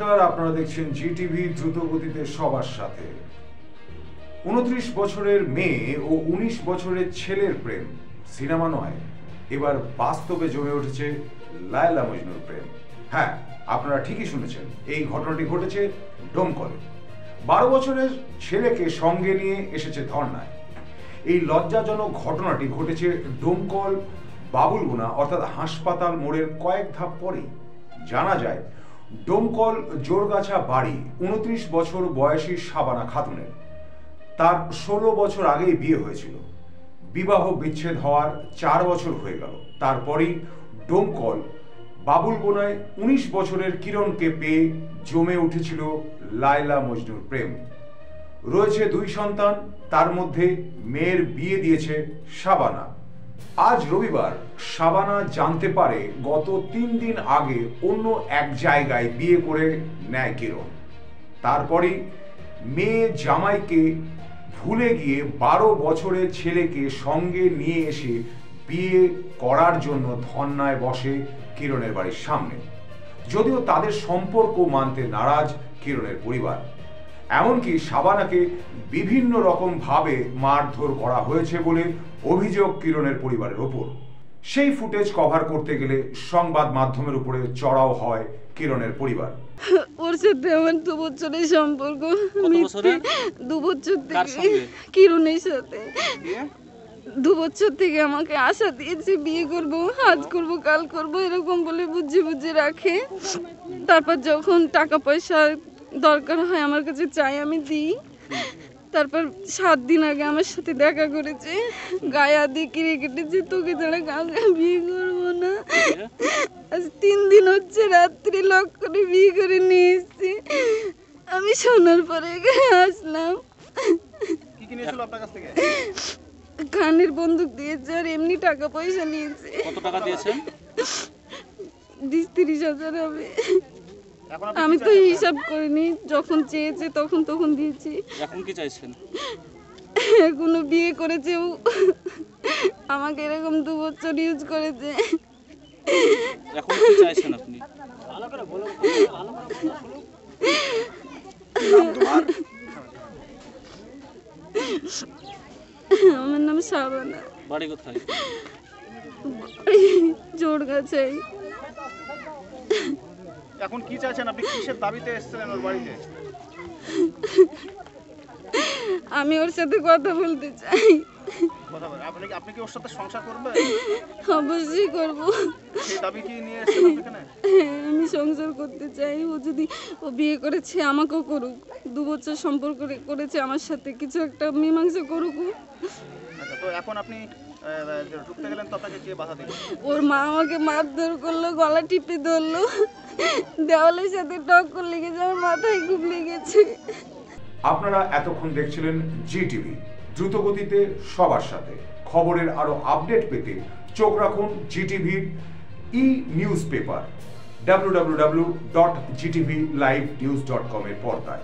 নমস্কার, আপনারা দেখছেন জিটিভি দ্রুত গতিতে সবার সাথে। 29 বছরের মেয়ে ও 19 বছরের ছেলের প্রেম সিনেমা নয়, এবার বাস্তবে জমে উঠেছে লায়লা মজনুর প্রেম। হ্যাঁ, আপনারা ঠিকই শুনেছেন, এই ঘটনাটি ঘটেছে ডোমকলে। 12 বছরের ছেলেকে সঙ্গে নিয়ে এসেছে ধর্নায়। এই লজ্জাজনক ঘটনাটি ঘটেছে ডোমকল বাবুলগুনা অর্থাৎ হাসপাতাল মোড়ের কয়েক ধাপ পরেই। জানা যায়, ডোমকল জোরগাছা বাড়ি 29 বছর বয়সী শাবানা খাতুনের। তার 16 বছর আগেই বিয়ে হয়েছিল। বিবাহ বিচ্ছেদ হওয়ার 4 বছর হয়ে গেল। তারপরই ডোমকল বাবুলগোনায় 19 বছরের কিরণকে পেয়ে জমে উঠেছিল লায়লা মজনুর প্রেম। রয়েছে 2 সন্তান, তার মধ্যে মেয়ের বিয়ে দিয়েছে শাবানা। আজ রবিবার শাবানা জানতে পারে গত 3 দিন আগে অন্য এক জায়গায় বিয়ে করে নেয় কিরণ। তারপরই মেয়ে জামাইকে ভুলে গিয়ে 12 বছরের ছেলেকে সঙ্গে নিয়ে এসে বিয়ে করার জন্য ধর্নায় বসে কিরণের বাড়ির সামনে। যদিও তাদের সম্পর্ক মানতে নারাজ কিরণের পরিবার। এমনকি শাবানাকে বিভিন্ন রকম ভাবে মারধর করা হয়েছে বলে অভিযোগ কিরণের পরিবারের ওপর। সেই ফুটেজ কভার করতে গেলে সংবাদ মাধ্যমের উপরে চড়াও হয় কিরণের পরিবার। ওর সাথে আমার 2 বছরের সম্পর্ক। 2 বছর থেকে কিরণের সাথে 2 বছর থেকে আমাকে আশা দিয়েছে বিয়ে করব, আজ করব, কাল করব, এরকম বলে বুঝিয়ে রাখে। তারপর যখন টাকা পয়সা দরকার হয় আমার কাছে চাই, আমি দিই। তারপর 7 দিন আগে আমার সাথে দেখা করেছে, গায়ে হাতে কিরে কেটেছে, তোকে ছাড়া কাউকে বিয়ে করবো না। আজ 3 দিন হচ্ছে, রাত্রি লক করে বিয়ে করে নিয়ে এসেছি। আমি শোনার পরে আসলাম। কি কি নিয়েছিল আপনার কাছ থেকে? কানের বন্দুক দিয়েছে আর এমনি টাকা পয়সা নিয়েছে। কত টাকা দিয়েছেন? 20-30 হাজার হবে। আমি তো হিসাব করিনি, যখন চেয়েছে তখন দিয়েছি। এখন কি চাইছেন? এখনো বিয়ে করেছে ও, আমাকে এরকম 2 বছর ইউজ করেছে। এখন কি চাইছেন আপনি? ভালো করে বলো, ভালো করে বলো। আমার নাম শাবানা। বাড়ি কোথায়? জোরগাছায়। এখন কি চাইছেন আপনি? কিসের দাবিতে এসেছিলেন ওর বাড়িতে? আমি ওর সাথে কথা বলতে চাই। কথা বলেন। আপনি কি ওর সাথে সংসার করবেন? অবশ্যই করব। সেই দাবি কি নিয়ে এসেছেন আপনি এখানে? আমি সংসার করতে চাই। ও বিয়ে করেছে, আমাকেও করুক। 2 বছর সম্পর্ক করেছে আমার সাথে, কিছু একটা মীমাংসা করুক। আচ্ছা, তো এখন আপনি ঢুকতে গেলেন তো আপনাকে কে বাধা দিল? ওর মা আমাকে মারধর করলো, গলা টিপে ধরলো, দেওয়ালের সাথে টক্কর লেগেছে, আমার মাথায় খুব লেগেছে। আপনারা এতক্ষণ দেখছিলেন জিটিভি দ্রুত গতিতে সবার সাথে। খবরের আরো আপডেট পেতে চোখ রাখুন জিটিভির নিউজ পেপার www.gtvlivenews.com এর পর্দায়।